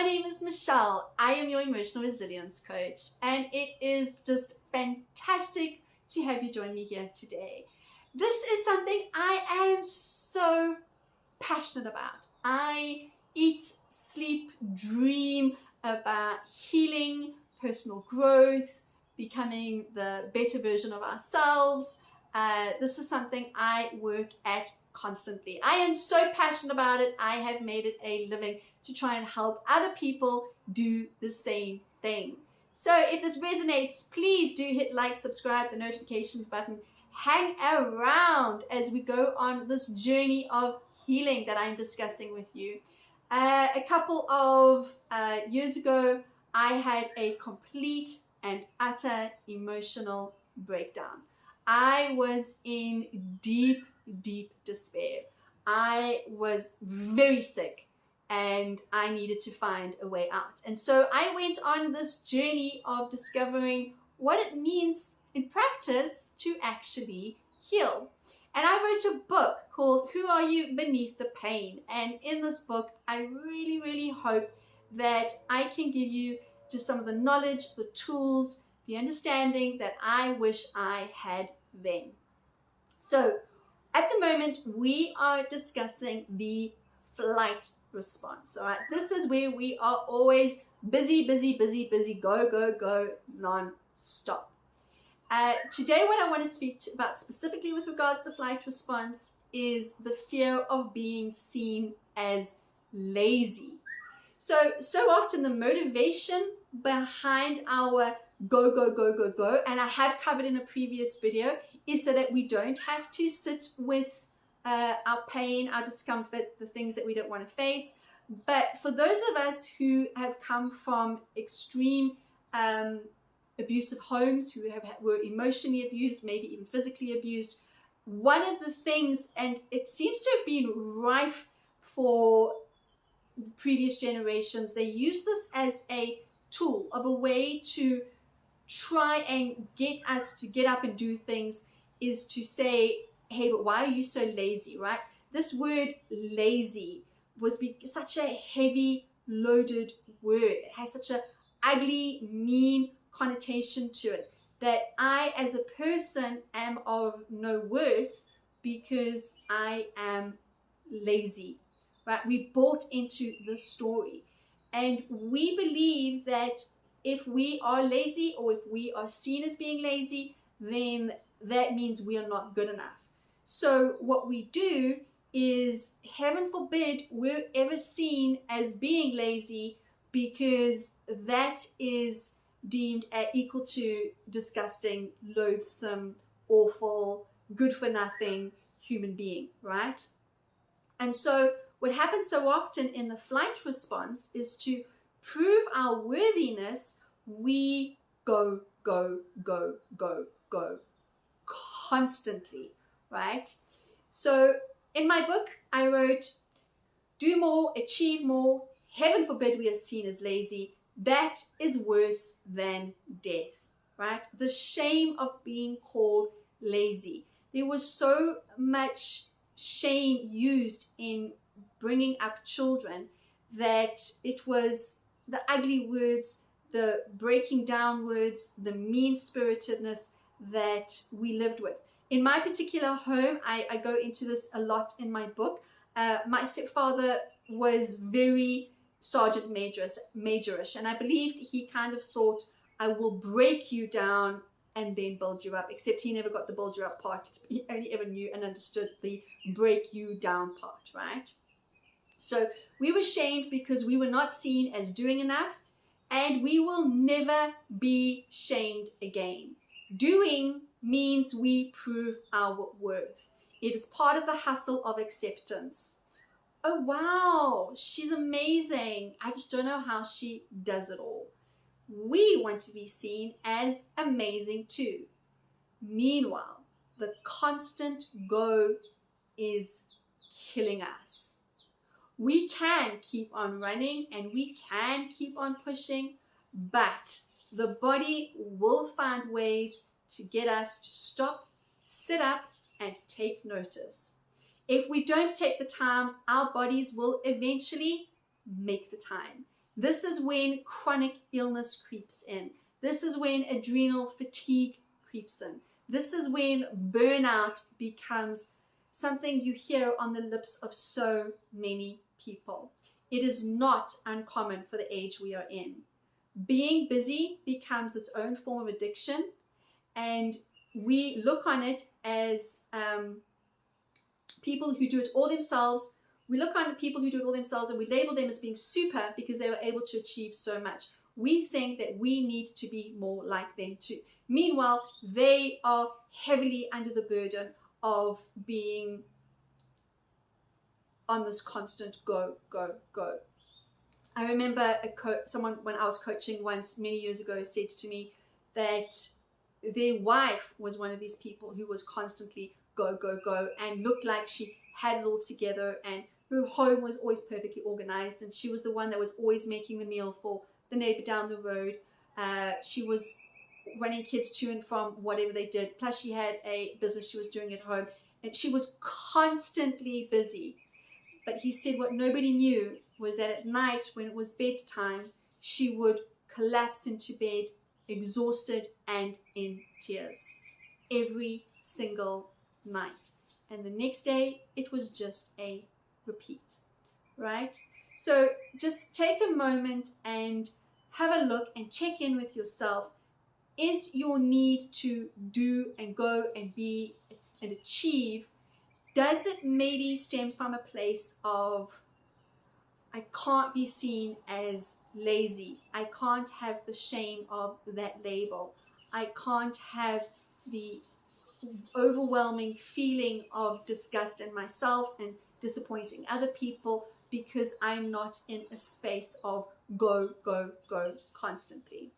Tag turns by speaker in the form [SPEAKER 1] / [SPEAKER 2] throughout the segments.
[SPEAKER 1] my name is Michelle. I am your emotional resilience coach, and it is just fantastic to have you join me here today. This is something I am so passionate about. I eat, sleep, dream about healing, personal growth, becoming the better version of ourselves. This is something I work at constantly. I am so passionate about it. I have made it a living to try and help other people do the same thing. So if this resonates, please do hit like, subscribe, the notifications button. Hang around as we go on this journey of healing that I'm discussing with you. A couple of years ago, I had a complete and utter emotional breakdown. I was in deep despair. I was very sick and I needed to find a way out. And so I went on this journey of discovering what it means in practice to actually heal. And I wrote a book called Who Are You Beneath the Pain? And in this book, I really hope that I can give you just some of the knowledge, the tools, the understanding that I wish I had then. So at the moment, we are discussing the flight response. All right, this is where we are always busy, go, non-stop. Today, what I want to speak about specifically with regards to the flight response is the fear of being seen as lazy. So often the motivation behind our go, and I have covered in a previous video, is so that we don't have to sit with our pain, our discomfort, the things that we don't want to face. But for those of us who have come from extreme abusive homes, who were emotionally abused, maybe even physically abused, one of the things, and it seems to have been rife for previous generations, they use this as a tool of a way to try and get us to get up and do things, is to say, hey, but why are you so lazy, right? This word lazy was such a heavy loaded word. It has such a ugly, mean connotation to it, that I as a person am of no worth because I am lazy, right? We bought into the story, and we believe that if we are lazy, or if we are seen as being lazy, then that means we are not good enough. So what we do is, heaven forbid, we're ever seen as being lazy, because that is deemed equal to disgusting, loathsome, awful, good for nothing human being, right? And so what happens so often in the flight response is, to prove our worthiness, we go constantly, right? So in my book, I wrote, do more, achieve more. Heaven forbid we are seen as lazy. That is worse than death, right? The shame of being called lazy. There was so much shame used in bringing up children that it was the ugly words, the breaking down words, the mean-spiritedness that we lived with. In my particular home, I go into this a lot in my book. My stepfather was very sergeant majorish, and I believed he kind of thought, I will break you down and then build you up, except he never got the build you up part. He only ever knew and understood the break you down part, right? So we were shamed because we were not seen as doing enough, and we will never be shamed again. Doing means we prove our worth. It is part of the hustle of acceptance. Oh wow, she's amazing. I just don't know how she does it all. We want to be seen as amazing too. Meanwhile, the constant go is killing us. We can keep on running and we can keep on pushing, but the body will find ways to get us to stop, sit up, and take notice. If we don't take the time, our bodies will eventually make the time. This is when chronic illness creeps in. This is when adrenal fatigue creeps in. This is when burnout becomes something you hear on the lips of so many people. It is not uncommon for the age we are in. Being busy becomes its own form of addiction, and we look on it as people who do it all themselves. We look on people who do it all themselves and we label them as being super because they were able to achieve so much. We think that we need to be more like them too. Meanwhile, they are heavily under the burden of being on this constant go, go, go. I remember someone, when I was coaching once many years ago, said to me that their wife was one of these people who was constantly go, go, go, and looked like she had it all together, and her home was always perfectly organized, and she was the one that was always making the meal for the neighbor down the road. She was running kids to and from whatever they did, plus she had a business she was doing at home, and she was constantly busy. But he said what nobody knew was that at night, when it was bedtime, she would collapse into bed exhausted and in tears every single night. And the next day, it was just a repeat, right? So just take a moment and have a look and check in with yourself. Is your need to do and go and be and achieve, does it maybe stem from a place of, I can't be seen as lazy, I can't have the shame of that label, I can't have the overwhelming feeling of disgust in myself and disappointing other people because I'm not in a space of go, go, go constantly.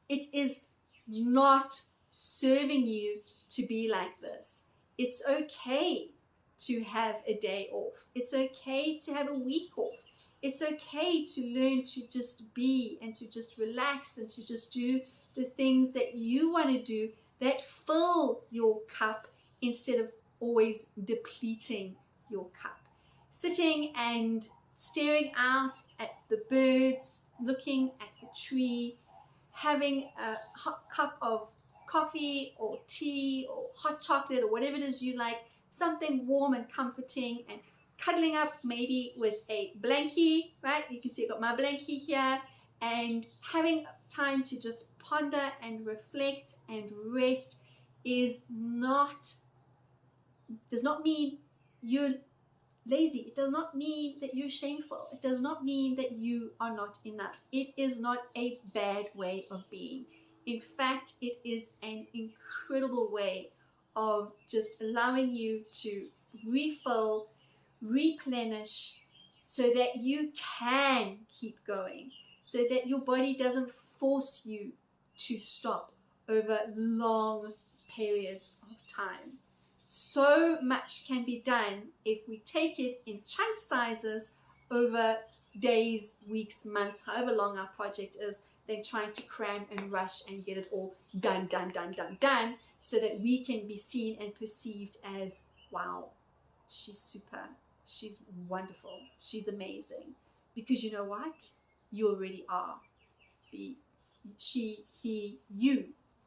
[SPEAKER 1] It is not serving you to be like this. It's okay to have a day off. It's okay to have a week off. It's okay to learn to just be and to just relax and to just do the things that you want to do that fill your cup instead of always depleting your cup. Sitting and staring out at the birds, looking at the tree, having a hot cup of coffee or tea or hot chocolate or whatever it is you like, something warm and comforting, and cuddling up maybe with a blankie, right? You can see I've got my blankie here, and having time to just ponder and reflect and rest does not mean you're lazy. It does not mean that you're shameful. It does not mean that you are not enough. It is not a bad way of being. In fact, it is an incredible way of just allowing you to refill, replenish, so that you can keep going, so that your body doesn't force you to stop over long periods of time. So much can be done if we take it in chunk sizes over days, weeks, months, however long our project is, than trying to cram and rush and get it all done, so that we can be seen and perceived as, wow, she's super, she's wonderful, she's amazing. Because you know what? You already are. You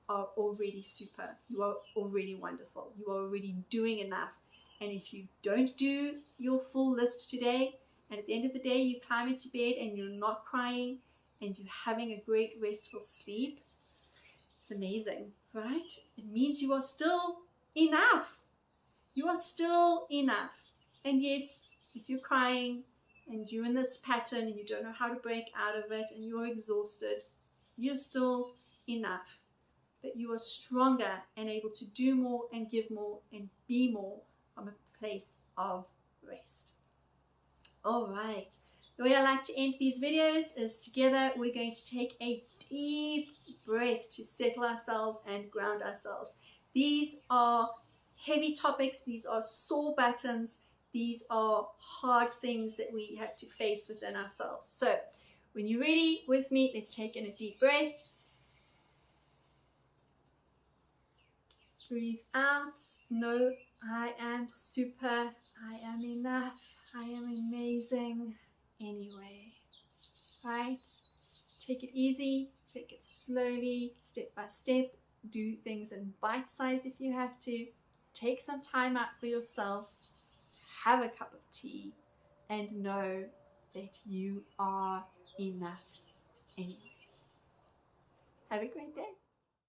[SPEAKER 1] are already super. You are already wonderful. You are already doing enough. And if you don't do your full list today, and at the end of the day you climb into bed and you're not crying and you're having a great restful sleep, it's amazing, right? It means you are still enough. You are still enough. And yes, if you're crying and you're in this pattern and you don't know how to break out of it and you're exhausted, you're still enough. That you are stronger and able to do more and give more and be more from a place of rest. All right. The way I like to end these videos is together we're going to take a deep breath to settle ourselves and ground ourselves. These are heavy topics. These are sore buttons. These are hard things that we have to face within ourselves. So when you're ready with me, let's take in a deep breath. Breathe out. Know I am super. I am enough. I am amazing anyway. right? Take it easy, take it slowly, step by step. Do things in bite size if you have to. Take some time out for yourself. Have a cup of tea and know that you are enough anyway. Have a great day.